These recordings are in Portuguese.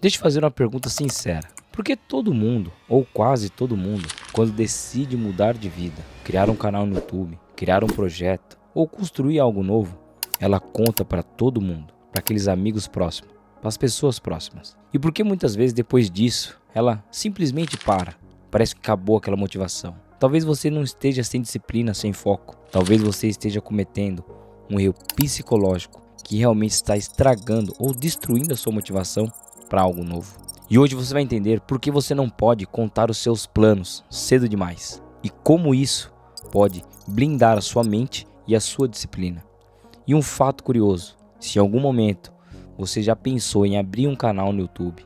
Deixa eu fazer uma pergunta sincera. Por que todo mundo, ou quase todo mundo, quando decide mudar de vida, criar um canal no YouTube, criar um projeto ou construir algo novo, ela conta para todo mundo, para aqueles amigos próximos, para as pessoas próximas? E por que muitas vezes depois disso, ela simplesmente para? Parece que acabou aquela motivação. Talvez você não esteja sem disciplina, sem foco. Talvez você esteja cometendo um erro psicológico que realmente está estragando ou destruindo a sua motivação para algo novo. E hoje você vai entender por que você não pode contar os seus planos cedo demais e como isso pode blindar a sua mente e a sua disciplina. E um fato curioso, se em algum momento você já pensou em abrir um canal no YouTube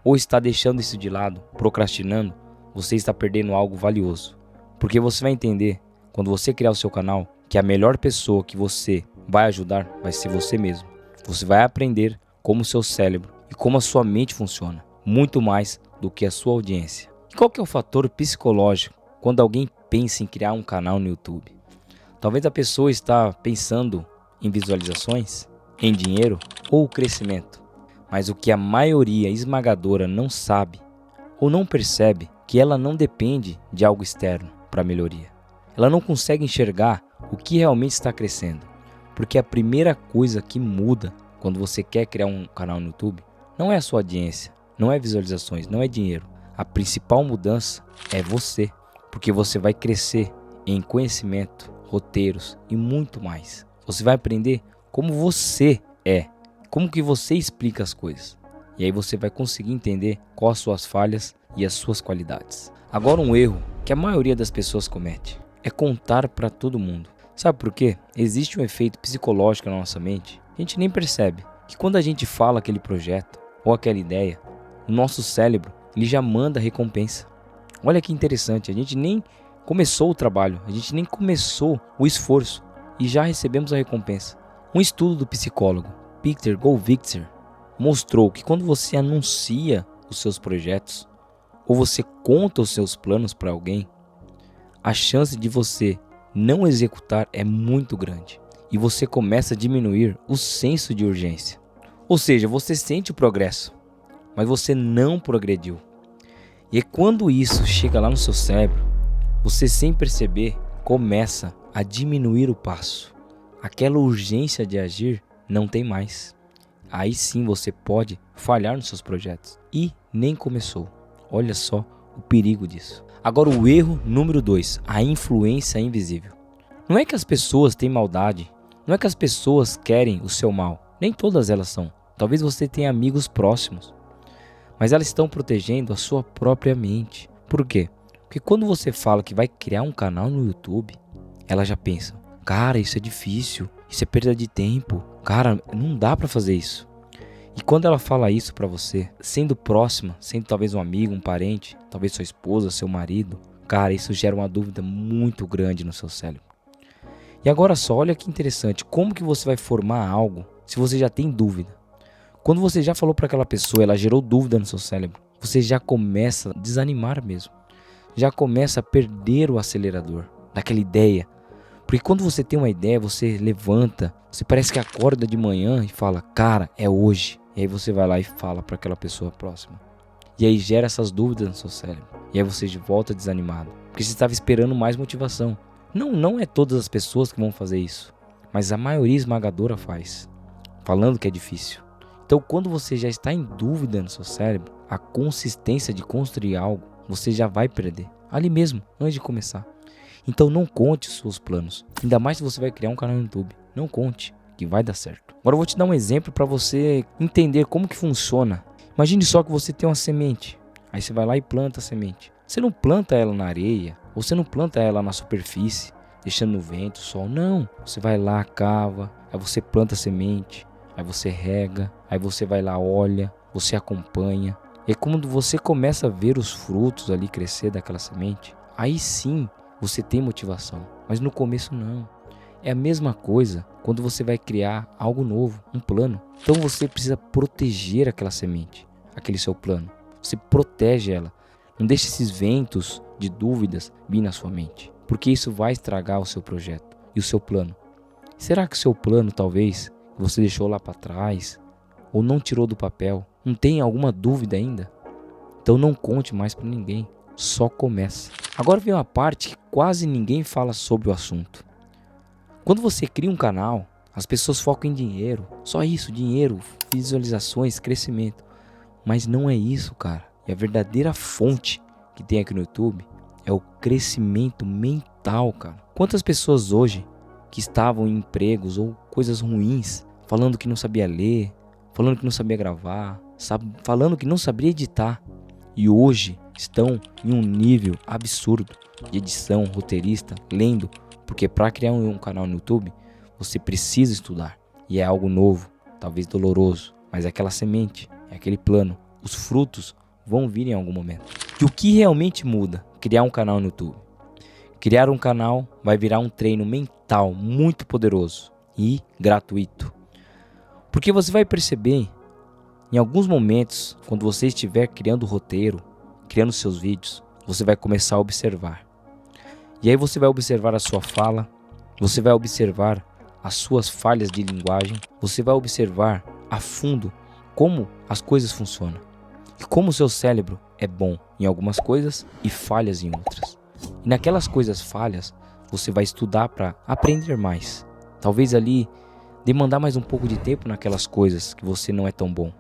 ou está deixando isso de lado, procrastinando, você está perdendo algo valioso. Porque você vai entender, quando você criar o seu canal, que a melhor pessoa que você vai ajudar vai ser você mesmo. Você vai aprender como o seu cérebro e como a sua mente funciona, muito mais do que a sua audiência. E qual que é o fator psicológico quando alguém pensa em criar um canal no YouTube? Talvez a pessoa está pensando em visualizações, em dinheiro ou crescimento. Mas o que a maioria esmagadora não sabe ou não percebe, que ela não depende de algo externo para melhoria. Ela não consegue enxergar o que realmente está crescendo. Porque a primeira coisa que muda quando você quer criar um canal no YouTube não é a sua audiência, não é visualizações, não é dinheiro. A principal mudança é você, porque você vai crescer em conhecimento, roteiros e muito mais. Você vai aprender como você é, como que você explica as coisas. E aí você vai conseguir entender quais as suas falhas e as suas qualidades. Agora, um erro que a maioria das pessoas comete é contar para todo mundo. Sabe por quê? Existe um efeito psicológico na nossa mente. A gente nem percebe que quando a gente fala aquele projeto ou aquela ideia, o nosso cérebro ele já manda recompensa. Olha que interessante, a gente nem começou o trabalho, a gente nem começou o esforço e já recebemos a recompensa. Um estudo do psicólogo Peter Goldwitzer mostrou que quando você anuncia os seus projetos ou você conta os seus planos para alguém, a chance de você não executar é muito grande e você começa a diminuir o senso de urgência. Ou seja, você sente o progresso, mas você não progrediu. E quando isso chega lá no seu cérebro, você sem perceber começa a diminuir o passo. Aquela urgência de agir não tem mais. Aí sim você pode falhar nos seus projetos e nem começou. Olha só o perigo disso. Agora o erro número 2, a influência invisível. Não é que as pessoas têm maldade, não é que as pessoas querem o seu mal. Nem todas elas são. Talvez você tenha amigos próximos, mas elas estão protegendo a sua própria mente. Por quê? Porque quando você fala que vai criar um canal no YouTube, elas já pensam, cara, isso é difícil, isso é perda de tempo, cara, não dá pra fazer isso. E quando ela fala isso pra você, sendo próxima, sendo talvez um amigo, um parente, talvez sua esposa, seu marido, cara, isso gera uma dúvida muito grande no seu cérebro. E agora só, olha que interessante, como que você vai formar algo se você já tem dúvida? Quando você já falou para aquela pessoa, ela gerou dúvida no seu cérebro, você já começa a desanimar mesmo. Já começa a perder o acelerador daquela ideia. Porque quando você tem uma ideia, você levanta, você parece que acorda de manhã e fala, cara, é hoje. E aí você vai lá e fala para aquela pessoa próxima. E aí gera essas dúvidas no seu cérebro. E aí você volta desanimado. Porque você estava esperando mais motivação. Não é todas as pessoas que vão fazer isso. Mas a maioria esmagadora faz. Falando que é difícil. Então quando você já está em dúvida no seu cérebro, a consistência de construir algo, você já vai perder. Ali mesmo, antes de começar. Então não conte os seus planos. Ainda mais se você vai criar um canal no YouTube. Não conte, que vai dar certo. Agora eu vou te dar um exemplo para você entender como que funciona. Imagine só que você tem uma semente. Aí você vai lá e planta a semente. Você não planta ela na areia, ou você não planta ela na superfície, deixando no vento, sol. Não, você vai lá, cava, aí você planta a semente, aí você rega, aí você vai lá, olha, você acompanha. E quando você começa a ver os frutos ali crescer daquela semente, aí sim você tem motivação, mas no começo não. É a mesma coisa quando você vai criar algo novo, um plano. Então você precisa proteger aquela semente, aquele seu plano. Você protege ela. Não deixe esses ventos de dúvidas vir na sua mente, porque isso vai estragar o seu projeto e o seu plano. Será que o seu plano talvez você deixou lá para trás ou não tirou do papel Não tem alguma dúvida ainda? Então não conte mais para ninguém, só começa. Agora vem uma parte que quase ninguém fala sobre o assunto. Quando você cria um canal, as pessoas focam em dinheiro, só isso, dinheiro, visualizações, crescimento. Mas não é isso, cara. E a verdadeira fonte que tem aqui no YouTube é o crescimento mental, cara. Quantas pessoas hoje que estavam em empregos ou coisas ruins, falando que não sabia ler, falando que não sabia gravar, falando que não sabia editar, e hoje estão em um nível absurdo de edição, roteirista, lendo, porque para criar um canal no YouTube, você precisa estudar. E é algo novo, talvez doloroso, mas é aquela semente, é aquele plano. Os frutos vão vir em algum momento. E o que realmente muda? Criar um canal no YouTube. Criar um canal vai virar um treino mental muito poderoso e gratuito. Porque você vai perceber, em alguns momentos, quando você estiver criando o roteiro, criando seus vídeos, você vai começar a observar. E aí você vai observar a sua fala, você vai observar as suas falhas de linguagem, você vai observar a fundo como as coisas funcionam. E como o seu cérebro é bom em algumas coisas e falhas em outras. E naquelas coisas falhas, você vai estudar para aprender mais. Talvez ali demandar mais um pouco de tempo naquelas coisas que você não é tão bom.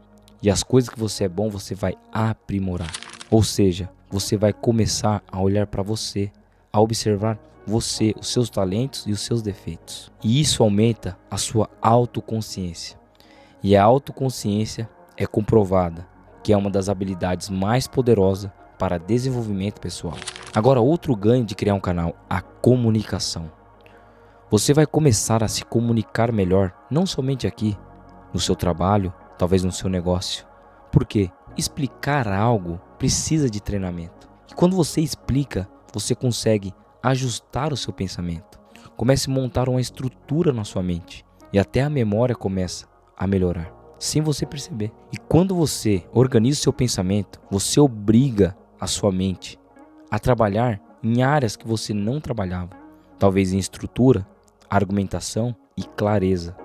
E as coisas que você é bom, você vai aprimorar. Ou seja, você vai começar a olhar para você, a observar você, os seus talentos e os seus defeitos. E isso aumenta a sua autoconsciência. E a autoconsciência é comprovada que é uma das habilidades mais poderosas para desenvolvimento pessoal. Agora, outro ganho de criar um canal, a comunicação. Você vai começar a se comunicar melhor, não somente aqui, no seu trabalho, talvez no seu negócio. Porque explicar algo precisa de treinamento. E quando você explica, você consegue ajustar o seu pensamento. Comece a montar uma estrutura na sua mente. E até a memória começa a melhorar, sem você perceber. E quando você organiza o seu pensamento, você obriga a sua mente a trabalhar em áreas que você não trabalhava. Talvez em estrutura, argumentação e clareza.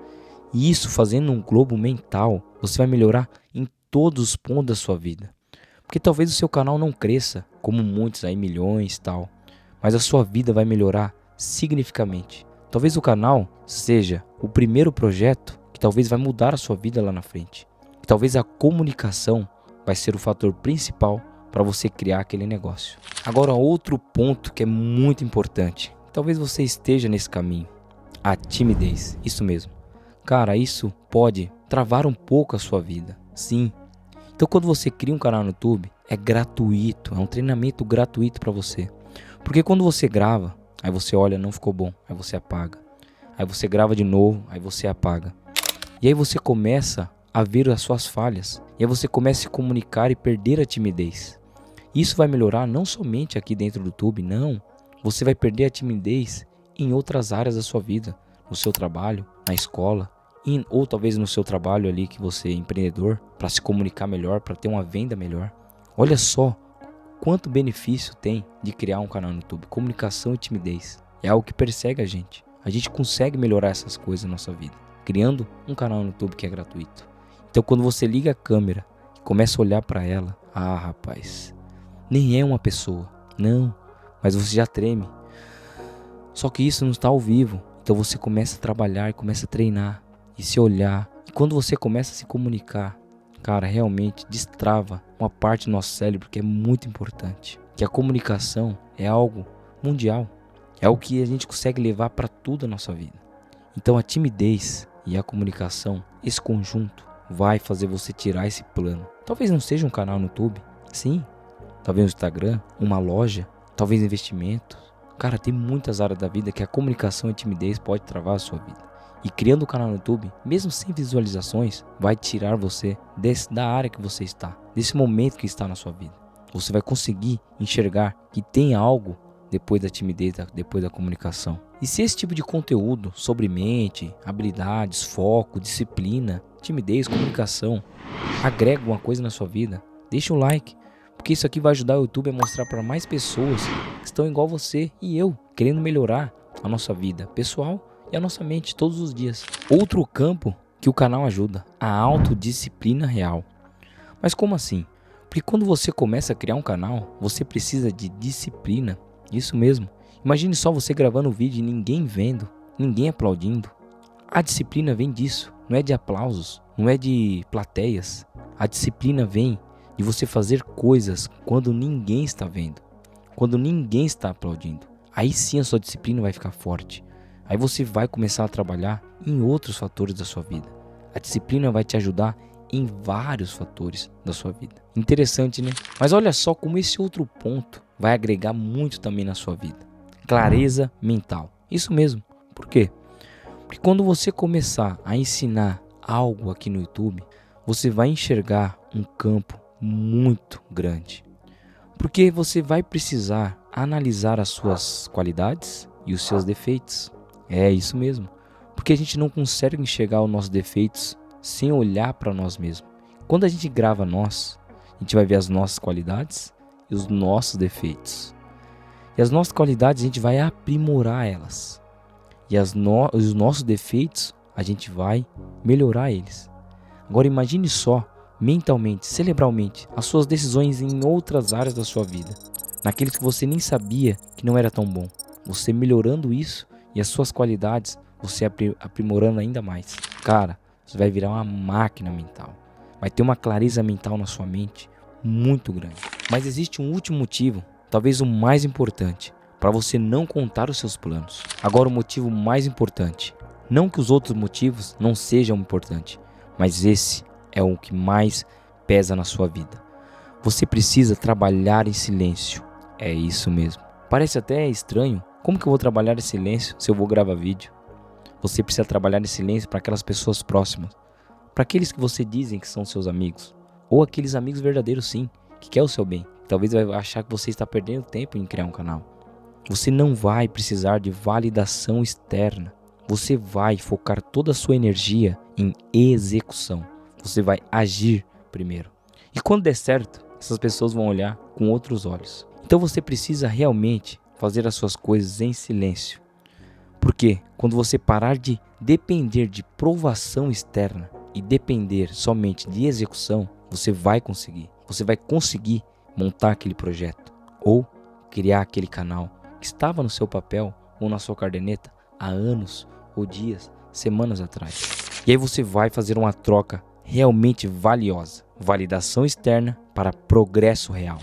E isso fazendo um globo mental, você vai melhorar em todos os pontos da sua vida. Porque talvez o seu canal não cresça, como muitos aí, milhões e tal. Mas a sua vida vai melhorar significativamente. Talvez o canal seja o primeiro projeto que talvez vai mudar a sua vida lá na frente. E talvez a comunicação vai ser o fator principal para você criar aquele negócio. Agora, outro ponto que é muito importante. Talvez você esteja nesse caminho. A timidez. Isso mesmo. Cara, isso pode travar um pouco a sua vida. Sim. Então, quando você cria um canal no YouTube, é gratuito. É um treinamento gratuito para você. Porque quando você grava, aí você olha, não ficou bom, aí você apaga. Aí você grava de novo, aí você apaga. E aí você começa a ver as suas falhas. E aí você começa a se comunicar e perder a timidez. Isso vai melhorar não somente aqui dentro do YouTube, não. Você vai perder a timidez em outras áreas da sua vida. No seu trabalho, na escola, ou talvez no seu trabalho ali que você é empreendedor, para se comunicar melhor, para ter uma venda melhor. Olha só quanto benefício tem de criar um canal no YouTube. Comunicação e timidez. É algo que persegue a gente. A gente consegue melhorar essas coisas na nossa vida, criando um canal no YouTube que é gratuito. Então quando você liga a câmera e começa a olhar para ela, rapaz, nem é uma pessoa, não, mas você já treme. Só que isso não está ao vivo. Então você começa a trabalhar, começa a treinar e se olhar. E quando você começa a se comunicar, cara, realmente destrava uma parte do nosso cérebro que é muito importante. Que a comunicação é algo mundial. É o que a gente consegue levar para tudo a nossa vida. Então a timidez e a comunicação, esse conjunto, vai fazer você tirar esse plano. Talvez não seja um canal no YouTube, sim. Talvez um Instagram, uma loja, talvez investimentos. Cara, tem muitas áreas da vida que a comunicação e a timidez pode travar a sua vida. E criando um canal no YouTube, mesmo sem visualizações, vai tirar você da área que você está, desse momento que está na sua vida. Você vai conseguir enxergar que tem algo depois da timidez, depois da comunicação. E se esse tipo de conteúdo sobre mente, habilidades, foco, disciplina, timidez, comunicação, agrega alguma coisa na sua vida, deixa um like. Porque isso aqui vai ajudar o YouTube a mostrar para mais pessoas que estão igual você e eu, querendo melhorar a nossa vida pessoal e a nossa mente todos os dias. Outro campo que o canal ajuda, a autodisciplina real. Mas como assim? Porque quando você começa a criar um canal, você precisa de disciplina. Isso mesmo. Imagine só você gravando um vídeo e ninguém vendo, ninguém aplaudindo. A disciplina vem disso, não é de aplausos, não é de plateias. A disciplina vem de você fazer coisas quando ninguém está vendo, quando ninguém está aplaudindo. Aí sim a sua disciplina vai ficar forte. Aí você vai começar a trabalhar em outros fatores da sua vida. A disciplina vai te ajudar em vários fatores da sua vida. Interessante, né? Mas olha só como esse outro ponto vai agregar muito também na sua vida. Clareza mental. Isso mesmo. Por quê? Porque quando você começar a ensinar algo aqui no YouTube, você vai enxergar um campo muito grande. Porque você vai precisar analisar as suas qualidades e os seus defeitos. É isso mesmo. Porque a gente não consegue enxergar os nossos defeitos sem olhar para nós mesmos. Quando a gente grava nós, a gente vai ver as nossas qualidades e os nossos defeitos. E as nossas qualidades a gente vai aprimorar elas. E os nossos defeitos a gente vai melhorar eles. Agora imagine só, mentalmente, cerebralmente, as suas decisões em outras áreas da sua vida. Naqueles que você nem sabia que não era tão bom. Você melhorando isso e as suas qualidades, você aprimorando ainda mais. Cara, você vai virar uma máquina mental. Vai ter uma clareza mental na sua mente muito grande. Mas existe um último motivo, talvez o mais importante, para você não contar os seus planos. Agora o motivo mais importante. Não que os outros motivos não sejam importantes, mas esse é o que mais pesa na sua vida. Você precisa trabalhar em silêncio. É isso mesmo. Parece até estranho. Como que eu vou trabalhar em silêncio se eu vou gravar vídeo? Você precisa trabalhar em silêncio para aquelas pessoas próximas. Para aqueles que você dizem que são seus amigos. Ou aqueles amigos verdadeiros sim, que quer o seu bem. Talvez vai achar que você está perdendo tempo em criar um canal. Você não vai precisar de validação externa. Você vai focar toda a sua energia em execução. Você vai agir primeiro. E quando der certo, essas pessoas vão olhar com outros olhos. Então você precisa realmente fazer as suas coisas em silêncio. Porque quando você parar de depender de provação externa e depender somente de execução, você vai conseguir. Você vai conseguir montar aquele projeto ou criar aquele canal que estava no seu papel ou na sua caderneta há anos ou dias, semanas atrás. E aí você vai fazer uma troca realmente valiosa. Validação externa para progresso real.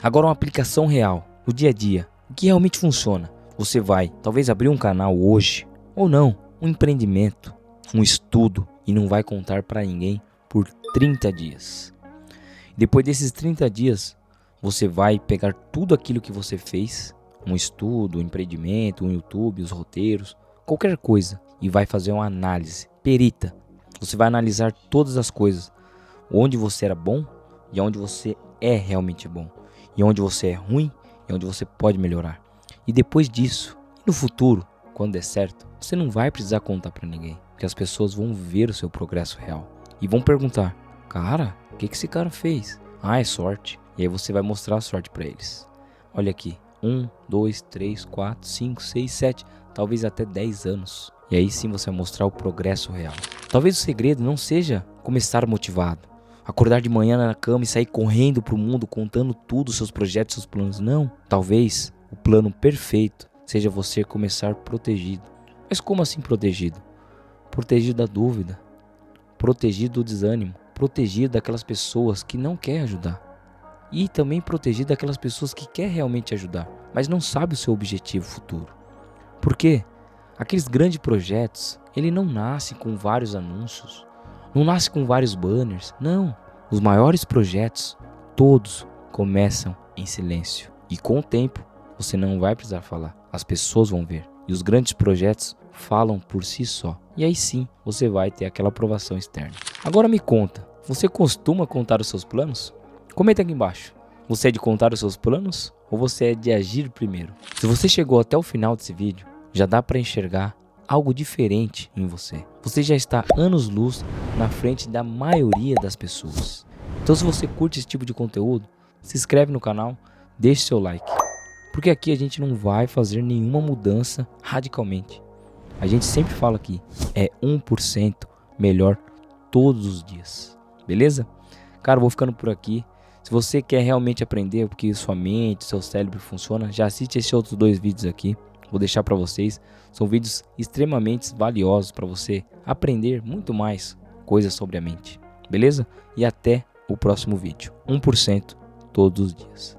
Agora uma aplicação real, no dia a dia, o que realmente funciona. Você vai talvez abrir um canal hoje, ou não, um empreendimento, um estudo e não vai contar para ninguém por 30 dias. Depois desses 30 dias, você vai pegar tudo aquilo que você fez, um estudo, um empreendimento, um YouTube, os roteiros, qualquer coisa, e vai fazer uma análise perita. Você vai analisar todas as coisas, onde você era bom e onde você é realmente bom, e onde você é ruim e onde você pode melhorar. E depois disso, no futuro, quando der certo, você não vai precisar contar para ninguém, porque as pessoas vão ver o seu progresso real e vão perguntar: cara, o que esse cara fez? Ah, é sorte. E aí você vai mostrar a sorte para eles. Olha aqui, 1, 2, 3, 4, 5, 6, 7, talvez até 10 anos. E aí sim você vai mostrar o progresso real. Talvez o segredo não seja começar motivado, acordar de manhã na cama e sair correndo pro mundo contando tudo, seus projetos, seus planos. Não, talvez o plano perfeito seja você começar protegido. Mas como assim protegido? Protegido da dúvida, protegido do desânimo, protegido daquelas pessoas que não querem ajudar. E também protegido daquelas pessoas que querem realmente ajudar, mas não sabem o seu objetivo futuro. Por quê? Aqueles grandes projetos, ele não nasce com vários anúncios, não nasce com vários banners, não. Os maiores projetos, todos começam em silêncio. E com o tempo, você não vai precisar falar, as pessoas vão ver. E os grandes projetos falam por si só. E aí sim, você vai ter aquela aprovação externa. Agora me conta, você costuma contar os seus planos? Comenta aqui embaixo. Você é de contar os seus planos ou você é de agir primeiro? Se você chegou até o final desse vídeo, já dá para enxergar algo diferente em você. Você já está anos-luz na frente da maioria das pessoas. Então se você curte esse tipo de conteúdo, se inscreve no canal, deixe seu like. Porque aqui a gente não vai fazer nenhuma mudança radicalmente. A gente sempre fala aqui, é 1% melhor todos os dias. Beleza? Cara, eu vou ficando por aqui. Se você quer realmente aprender porque sua mente, seu cérebro funciona, já assiste esses outros 2 vídeos aqui. Vou deixar para vocês. São vídeos extremamente valiosos para você aprender muito mais coisas sobre a mente. Beleza? E até o próximo vídeo. 1% todos os dias.